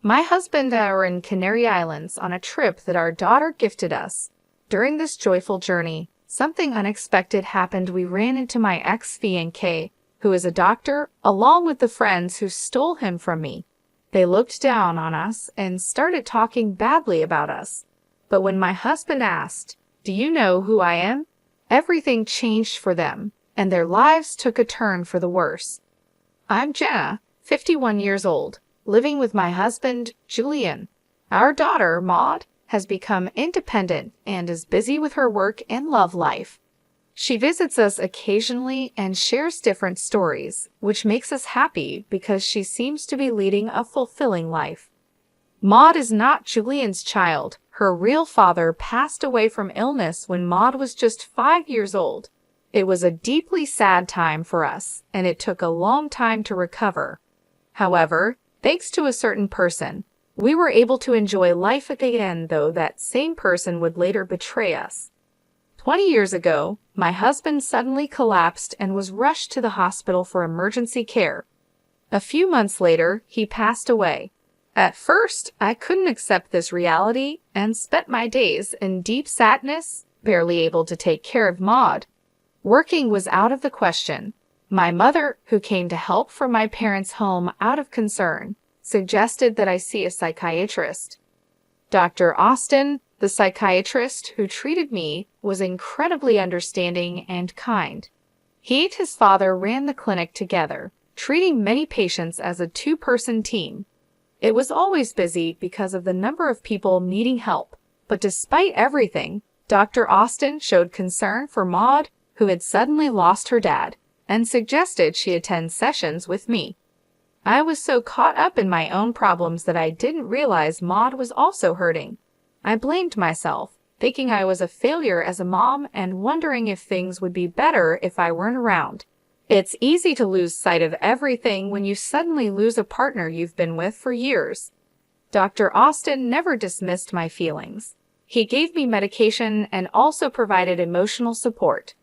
My husband and I were in Canary Islands on a trip that our daughter gifted us. During this joyful journey, something unexpected happened. We ran into my ex-fiancé, who is a doctor, along with the friends who stole him from me. They looked down on us and started talking badly about us. But when my husband asked, "Do you know who I am?" everything changed for them, and their lives took a turn for the worse. I'm Jenna, 51 years old, living with my husband, Julian. Our daughter, Maud, has become independent and is busy with her work and love life. She visits us occasionally and shares different stories, which makes us happy because she seems to be leading a fulfilling life. Maud is not Julian's child. Her real father passed away from illness when Maud was just 5 years old. It was a deeply sad time for us, and it took a long time to recover. However, thanks to a certain person, we were able to enjoy life again, though that same person would later betray us. 20 years ago, my husband suddenly collapsed and was rushed to the hospital for emergency care. A few months later, he passed away. At first, I couldn't accept this reality and spent my days in deep sadness, barely able to take care of Maud. Working was out of the question. My mother, who came to help from my parents' home out of concern, suggested that I see a psychiatrist. Dr. Austin, the psychiatrist who treated me, was incredibly understanding and kind. He and his father ran the clinic together, treating many patients as a two-person team. It was always busy because of the number of people needing help, but despite everything, Dr. Austin showed concern for Maud, who had suddenly lost her dad, and suggested she attend sessions with me. I was so caught up in my own problems that I didn't realize Maud was also hurting. I blamed myself, thinking I was a failure as a mom and wondering if things would be better if I weren't around. It's easy to lose sight of everything when you suddenly lose a partner you've been with for years. Dr. Austin never dismissed my feelings. He gave me medication and also provided emotional support.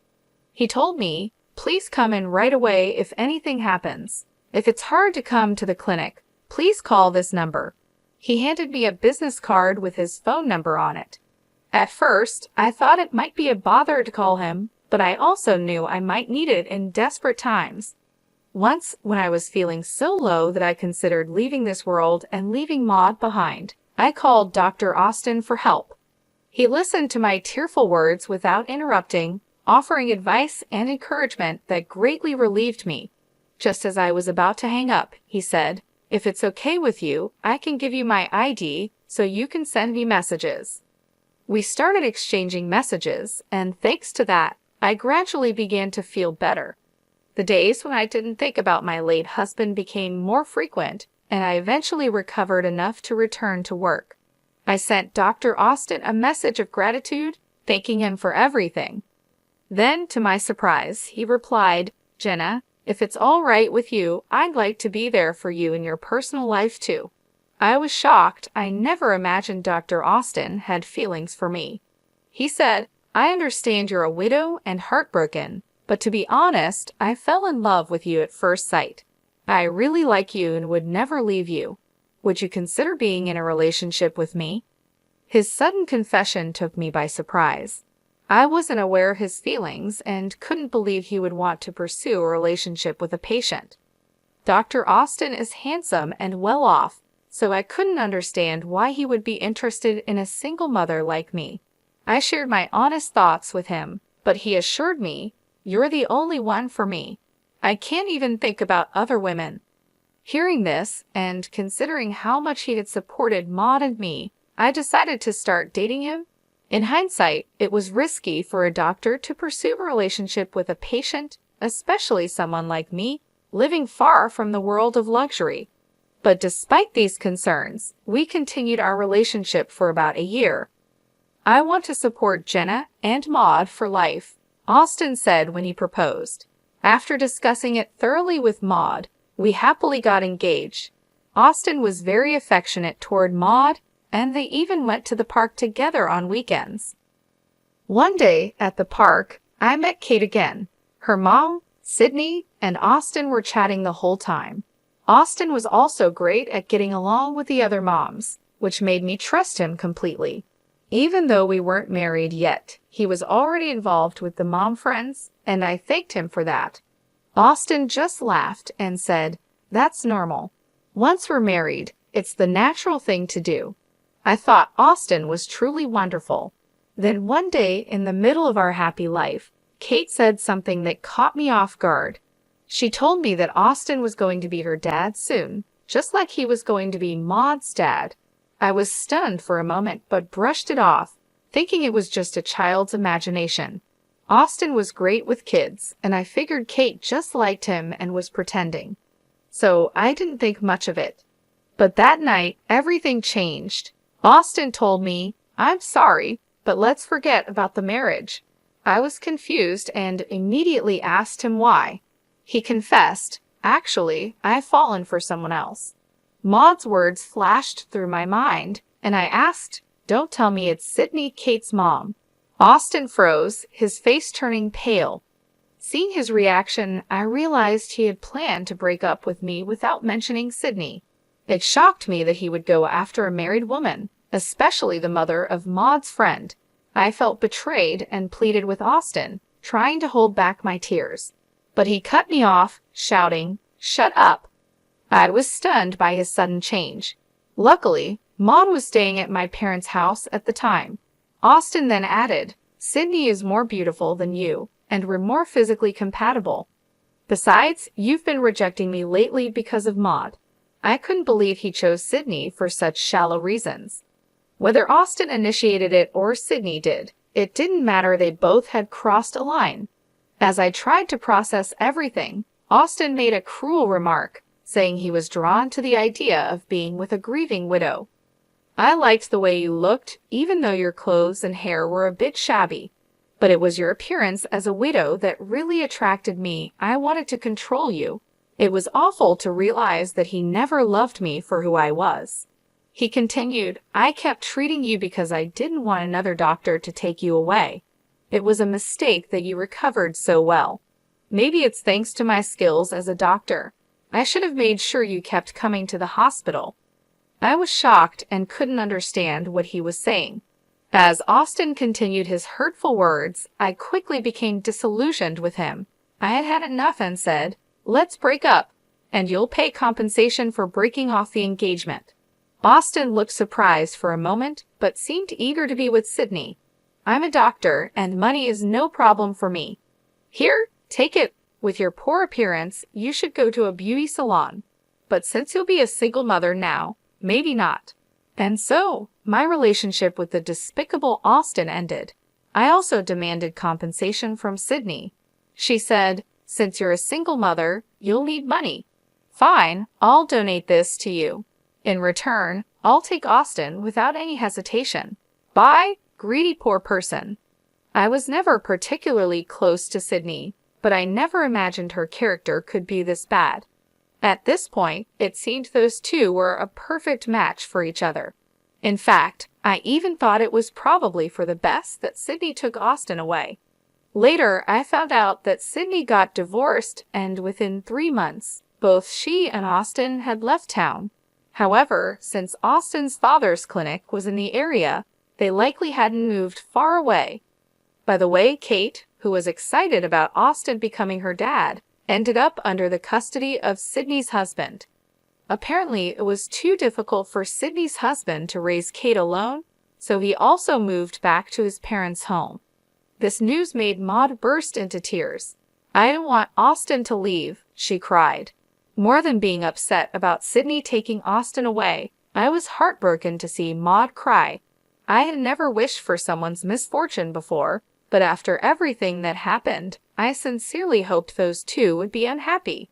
He told me, "Please come in right away if anything happens. If it's hard to come to the clinic, please call this number." He handed me a business card with his phone number on it. At first, I thought it might be a bother to call him, but I also knew I might need it in desperate times. Once, when I was feeling so low that I considered leaving this world and leaving Maud behind, I called Dr. Austin for help. He listened to my tearful words without interrupting, offering advice and encouragement that greatly relieved me. Just as I was about to hang up, he said, "If it's okay with you, I can give you my ID so you can send me messages." We started exchanging messages, and thanks to that, I gradually began to feel better. The days when I didn't think about my late husband became more frequent, and I eventually recovered enough to return to work. I sent Dr. Austin a message of gratitude, thanking him for everything. Then, to my surprise, he replied, "Jenna, if it's all right with you, I'd like to be there for you in your personal life too." I was shocked. I never imagined Dr. Austin had feelings for me. He said, "I understand you're a widow and heartbroken, but to be honest, I fell in love with you at first sight. I really like you and would never leave you. Would you consider being in a relationship with me?" His sudden confession took me by surprise. I wasn't aware of his feelings and couldn't believe he would want to pursue a relationship with a patient. Dr. Austin is handsome and well off, so I couldn't understand why he would be interested in a single mother like me. I shared my honest thoughts with him, but he assured me, "You're the only one for me. I can't even think about other women." Hearing this, and considering how much he had supported Maud and me, I decided to start dating him. In hindsight, it was risky for a doctor to pursue a relationship with a patient, especially someone like me, living far from the world of luxury. But despite these concerns, we continued our relationship for about a year. "I want to support Jenna and Maud for life," Austin said when he proposed. After discussing it thoroughly with Maud, we happily got engaged. Austin was very affectionate toward Maud, and they even went to the park together on weekends. One day, at the park, I met Kate again. Her mom, Sydney, and Austin were chatting the whole time. Austin was also great at getting along with the other moms, which made me trust him completely. Even though we weren't married yet, he was already involved with the mom friends, and I thanked him for that. Austin just laughed and said, "That's normal. Once we're married, it's the natural thing to do." I thought Austin was truly wonderful. Then one day, in the middle of our happy life, Kate said something that caught me off guard. She told me that Austin was going to be her dad soon, just like he was going to be Maud's dad. I was stunned for a moment, but brushed it off, thinking it was just a child's imagination. Austin was great with kids, and I figured Kate just liked him and was pretending. So I didn't think much of it. But that night, everything changed. Austin told me, "I'm sorry, but let's forget about the marriage." I was confused and immediately asked him why. He confessed, "Actually, I've fallen for someone else." Maud's words flashed through my mind, and I asked, "Don't tell me it's Sydney, Kate's mom." Austin froze, his face turning pale. Seeing his reaction, I realized he had planned to break up with me without mentioning Sydney. It shocked me that he would go after a married woman, especially the mother of Maud's friend. I felt betrayed and pleaded with Austin, trying to hold back my tears. But he cut me off, shouting, "Shut up." I was stunned by his sudden change. Luckily, Maud was staying at my parents' house at the time. Austin then added, "Sydney is more beautiful than you, and we're more physically compatible. Besides, you've been rejecting me lately because of Maud." I couldn't believe he chose Sydney for such shallow reasons. Whether Austin initiated it or Sydney did, it didn't matter, they both had crossed a line. As I tried to process everything, Austin made a cruel remark, saying he was drawn to the idea of being with a grieving widow. "I liked the way you looked, even though your clothes and hair were a bit shabby. But it was your appearance as a widow that really attracted me. I wanted to control you." It was awful to realize that he never loved me for who I was. He continued, "I kept treating you because I didn't want another doctor to take you away. It was a mistake that you recovered so well. Maybe it's thanks to my skills as a doctor. I should have made sure you kept coming to the hospital." I was shocked and couldn't understand what he was saying. As Austin continued his hurtful words, I quickly became disillusioned with him. I had had enough and said, "Let's break up, and you'll pay compensation for breaking off the engagement." Austin looked surprised for a moment, but seemed eager to be with Sydney. "I'm a doctor, and money is no problem for me. Here, take it. With your poor appearance, you should go to a beauty salon. But since you'll be a single mother now, maybe not." And so, my relationship with the despicable Austin ended. I also demanded compensation from Sydney. She said, "Since you're a single mother, you'll need money. Fine, I'll donate this to you. In return, I'll take Austin without any hesitation. Bye, greedy poor person." I was never particularly close to Sydney, but I never imagined her character could be this bad. At this point, it seemed those two were a perfect match for each other. In fact, I even thought it was probably for the best that Sydney took Austin away. Later, I found out that Sydney got divorced, and within 3 months, both she and Austin had left town. However, since Austin's father's clinic was in the area, they likely hadn't moved far away. By the way, Kate, who was excited about Austin becoming her dad, ended up under the custody of Sydney's husband. Apparently, it was too difficult for Sydney's husband to raise Kate alone, so he also moved back to his parents' home. This news made Maud burst into tears. "I didn't want Austin to leave," she cried. More than being upset about Sydney taking Austin away, I was heartbroken to see Maud cry. I had never wished for someone's misfortune before, but after everything that happened, I sincerely hoped those two would be unhappy.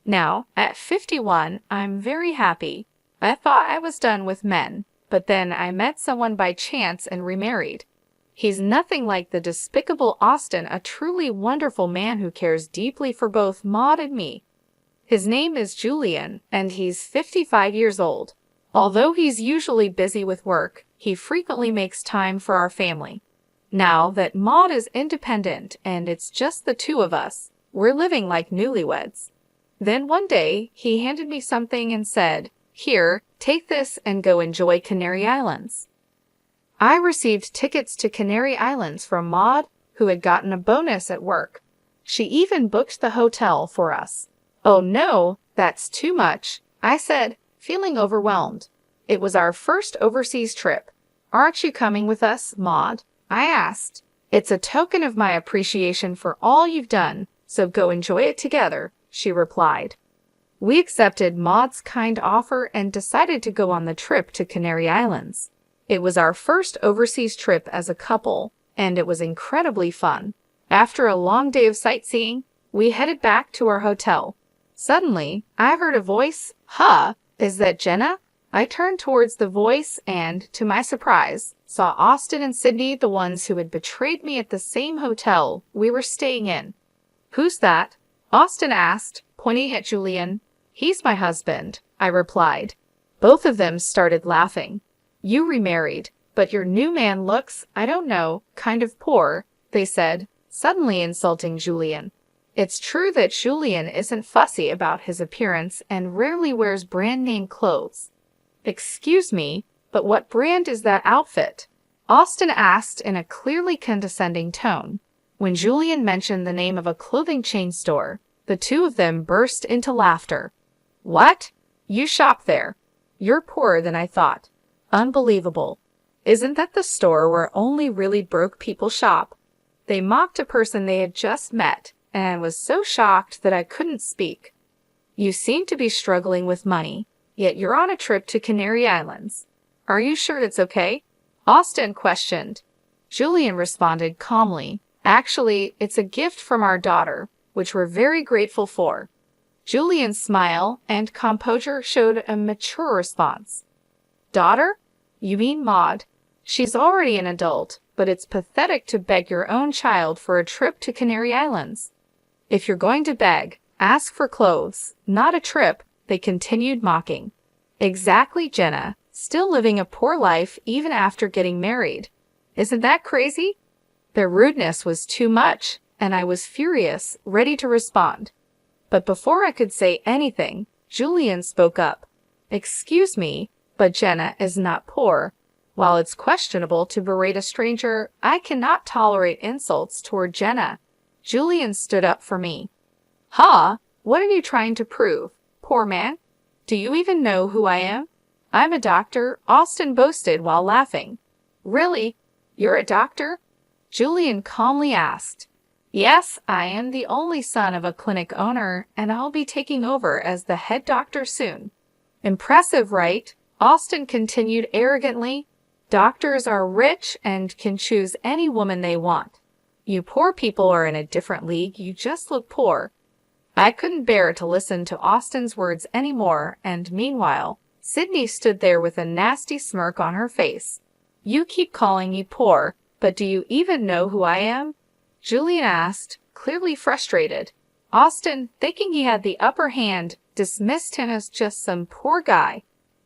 Now, at 51, I'm very happy. I thought I was done with men, but then I met someone by chance and remarried. He's nothing like the despicable Austin, a truly wonderful man who cares deeply for both Maud and me. His name is Julian, and he's 55 years old. Although he's usually busy with work, he frequently makes time for our family. Now that Maud is independent and it's just the two of us, we're living like newlyweds. Then one day, he handed me something and said, "Here, take this and go enjoy Canary Islands." I received tickets to Canary Islands from Maud, who had gotten a bonus at work. She even booked the hotel for us. "Oh no, that's too much," I said, feeling overwhelmed. It was our first overseas trip. "Aren't you coming with us, Maud?" I asked. "It's a token of my appreciation for all you've done, so go enjoy it together," she replied. We accepted Maud's kind offer and decided to go on the trip to Canary Islands. It was our first overseas trip as a couple, and it was incredibly fun. After a long day of sightseeing, we headed back to our hotel. Suddenly, I heard a voice. "Huh, is that Jenna?" I turned towards the voice and, to my surprise, saw Austin and Sydney, the ones who had betrayed me at the same hotel we were staying in. "Who's that?" Austin asked, pointing at Julian. "He's my husband," I replied. Both of them started laughing. "You remarried, but your new man looks, I don't know, kind of poor," they said, suddenly insulting Julian. It's true that Julian isn't fussy about his appearance and rarely wears brand-name clothes. "Excuse me, but what brand is that outfit?" Austin asked in a clearly condescending tone. When Julian mentioned the name of a clothing chain store, the two of them burst into laughter. "What? You shop there? You're poorer than I thought. Unbelievable. Isn't that the store where only really broke people shop?" They mocked a person they had just met, and I was so shocked that I couldn't speak. "You seem to be struggling with money, yet you're on a trip to Canary Islands. Are you sure it's okay?" Austin questioned. Julian responded calmly, "Actually, it's a gift from our daughter, which we're very grateful for." Julian's smile and composure showed a mature response. "Daughter? You mean Maud? She's already an adult, but it's pathetic to beg your own child for a trip to Canary Islands. If you're going to beg, ask for clothes, not a trip," they continued mocking. "Exactly, Jenna, still living a poor life even after getting married. Isn't that crazy?" Their rudeness was too much, and I was furious, ready to respond. But before I could say anything, Julian spoke up. "Excuse me, but Jenna is not poor. While it's questionable to berate a stranger, I cannot tolerate insults toward Jenna." Julian stood up for me. "Huh? What are you trying to prove, poor man? Do you even know who I am?" "I'm a doctor," Austin boasted while laughing. "Really? You're a doctor?" Julian calmly asked. "Yes, I am the only son of a clinic owner, and I'll be taking over as the head doctor soon." "Impressive, right?" Austin continued arrogantly. "Doctors are rich and can choose any woman they want. You poor people are in a different league, you just look poor." I couldn't bear to listen to Austin's words anymore, and meanwhile, Sydney stood there with a nasty smirk on her face. "You keep calling me poor, but do you even know who I am?" Julian asked, clearly frustrated. Austin, thinking he had the upper hand, dismissed him as just some poor guy.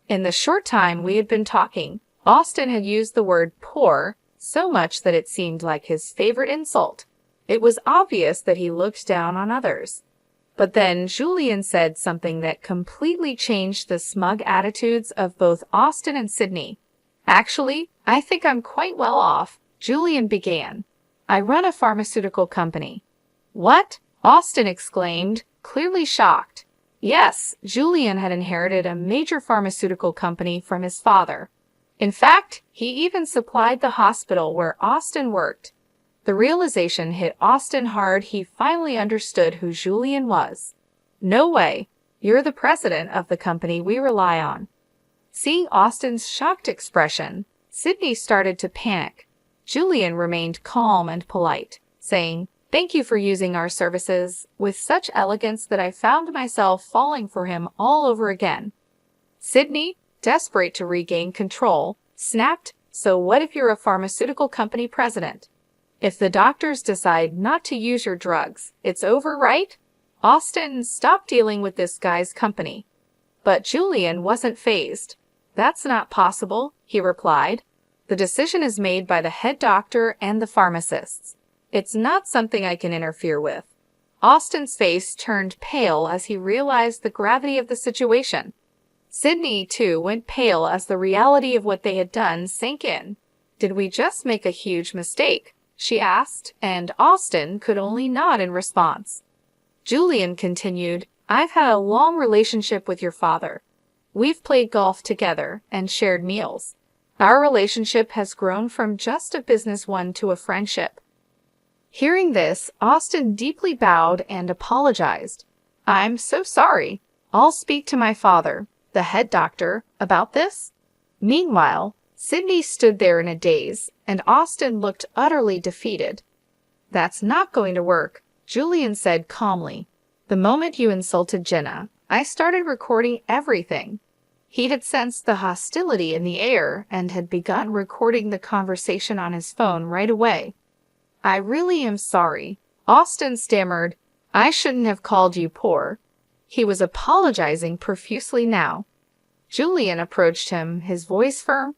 In the short time we had been talking, Austin had used the word poor so much that it seemed like his favorite insult. It was obvious that he looked down on others. But then Julian said something that completely changed the smug attitudes of both Austin and Sydney. "Actually, I think I'm quite well off," Julian began. "I run a pharmaceutical company." "What?" Austin exclaimed, clearly shocked. Yes, Julian had inherited a major pharmaceutical company from his father. In fact, he even supplied the hospital where Austin worked. The realization hit Austin hard. He finally understood who Julian was. "No way. You're the president of the company we rely on." Seeing Austin's shocked expression, Sydney started to panic. Julian remained calm and polite, saying, "Thank you for using our services," with such elegance that I found myself falling for him all over again. Sydney, desperate to regain control, snapped, "So what if you're a pharmaceutical company president? If the doctors decide not to use your drugs, it's over, right?" Austin, "Stop dealing with this guy's company." But Julian wasn't fazed. "That's not possible," he replied. "The decision is made by the head doctor and the pharmacists. It's not something I can interfere with." Austin's face turned pale as he realized the gravity of the situation. Sydney, too, went pale as the reality of what they had done sank in. "Did we just make a huge mistake?" she asked, and Austin could only nod in response. Julian continued, "I've had a long relationship with your father. We've played golf together and shared meals. Our relationship has grown from just a business one to a friendship." Hearing this, Austin deeply bowed and apologized. "I'm so sorry. I'll speak to my father, the head doctor, about this." Meanwhile, Sydney stood there in a daze, and Austin looked utterly defeated. "That's not going to work," Julian said calmly. "The moment you insulted Jenna, I started recording everything." He had sensed the hostility in the air and had begun recording the conversation on his phone right away. "I really am sorry," Austin stammered. "I shouldn't have called you poor." He was apologizing profusely now. Julian approached him, his voice firm.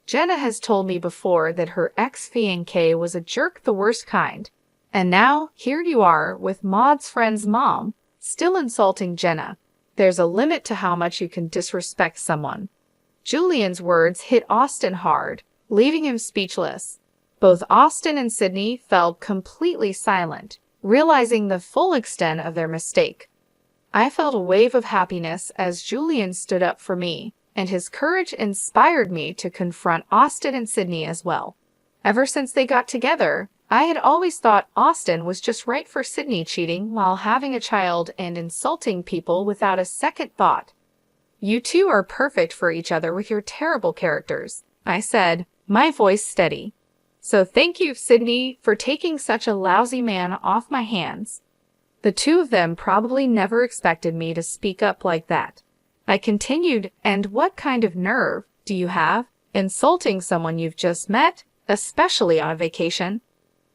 "Jenna has told me before that her ex-fiancé was a jerk, the worst kind. And now, here you are, with Maud's friend's mom, still insulting Jenna. There's a limit to how much you can disrespect someone." Julian's words hit Austin hard, leaving him speechless. Both Austin and Sydney fell completely silent, realizing the full extent of their mistake. I felt a wave of happiness as Julian stood up for me, and his courage inspired me to confront Austin and Sydney as well. Ever since they got together, I had always thought Austin was just right for Sydney cheating while having a child and insulting people without a second thought. "You two are perfect for each other with your terrible characters," I said, my voice steady. "So thank you, Sydney, for taking such a lousy man off my hands." The two of them probably never expected me to speak up like that. I continued, "And what kind of nerve do you have, insulting someone you've just met, especially on a vacation?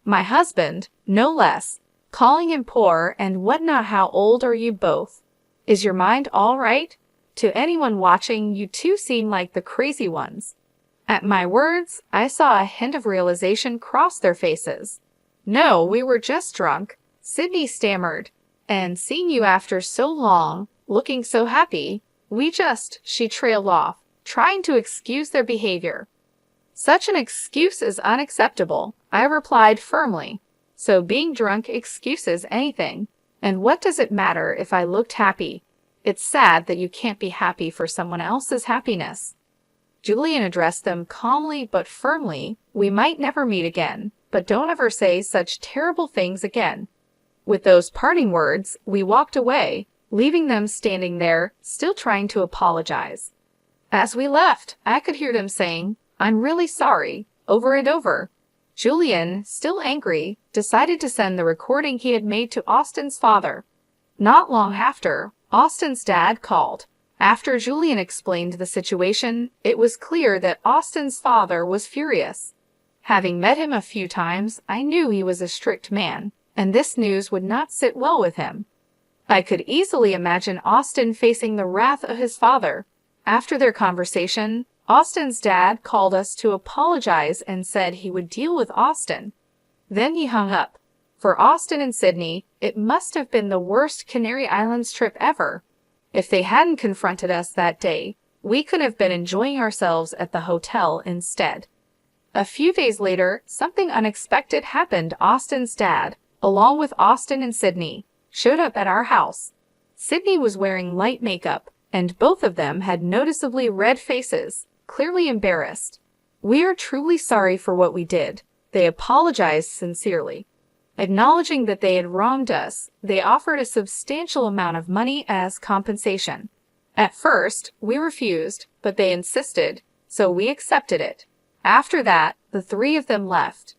My husband, no less, calling him poor and whatnot. How old are you both? Is your mind all right? To anyone watching, you two seem like the crazy ones." At my words, I saw a hint of realization cross their faces. "No, we were just drunk," Sydney stammered. "And seeing you after so long, looking so happy, she trailed off, trying to excuse their behavior. "Such an excuse is unacceptable," I replied firmly. "So being drunk excuses anything. And what does it matter if I looked happy? It's sad that you can't be happy for someone else's happiness." Julian addressed them calmly but firmly. "We might never meet again, but don't ever say such terrible things again." With those parting words, we walked away, leaving them standing there, still trying to apologize. As we left, I could hear them saying, "I'm really sorry," over and over. Julian, still angry, decided to send the recording he had made to Austin's father. Not long after, Austin's dad called. After Julian explained the situation, it was clear that Austin's father was furious. Having met him a few times, I knew he was a strict man, and this news would not sit well with him. I could easily imagine Austin facing the wrath of his father. After their conversation, Austin's dad called us to apologize and said he would deal with Austin. Then he hung up. For Austin and Sydney, it must have been the worst Canary Islands trip ever. If they hadn't confronted us that day, we could have been enjoying ourselves at the hotel instead. A few days later, something unexpected happened. Austin's dad, along with Austin and Sydney, showed up at our house. Sydney was wearing light makeup, and both of them had noticeably red faces, clearly embarrassed. "We are truly sorry for what we did," they apologized sincerely. Acknowledging that they had wronged us, they offered a substantial amount of money as compensation. At first, we refused, but they insisted, so we accepted it. After that, the three of them left.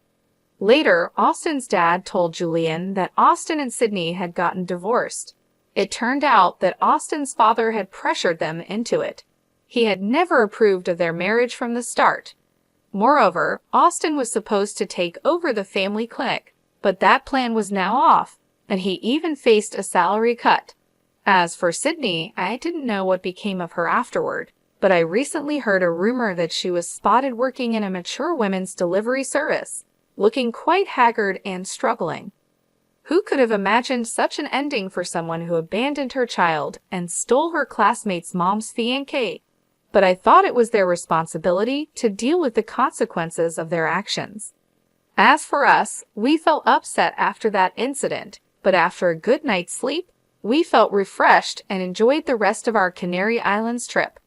Later, Austin's dad told Julian that Austin and Sydney had gotten divorced. It turned out that Austin's father had pressured them into it. He had never approved of their marriage from the start. Moreover, Austin was supposed to take over the family clinic, but that plan was now off, and he even faced a salary cut. As for Sydney, I didn't know what became of her afterward, but I recently heard a rumor that she was spotted working in a mature women's delivery service, looking quite haggard and struggling. Who could have imagined such an ending for someone who abandoned her child and stole her classmate's mom's fiancé? But I thought it was their responsibility to deal with the consequences of their actions. As for us, we felt upset after that incident, but after a good night's sleep, we felt refreshed and enjoyed the rest of our Canary Islands trip.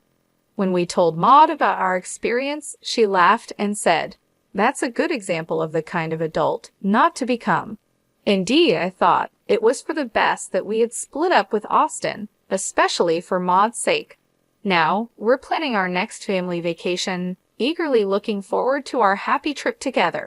When we told Maud about our experience, she laughed and said, "That's a good example of the kind of adult not to become." Indeed, I thought, it was for the best that we had split up with Austin, especially for Maud's sake. Now, we're planning our next family vacation, eagerly looking forward to our happy trip together.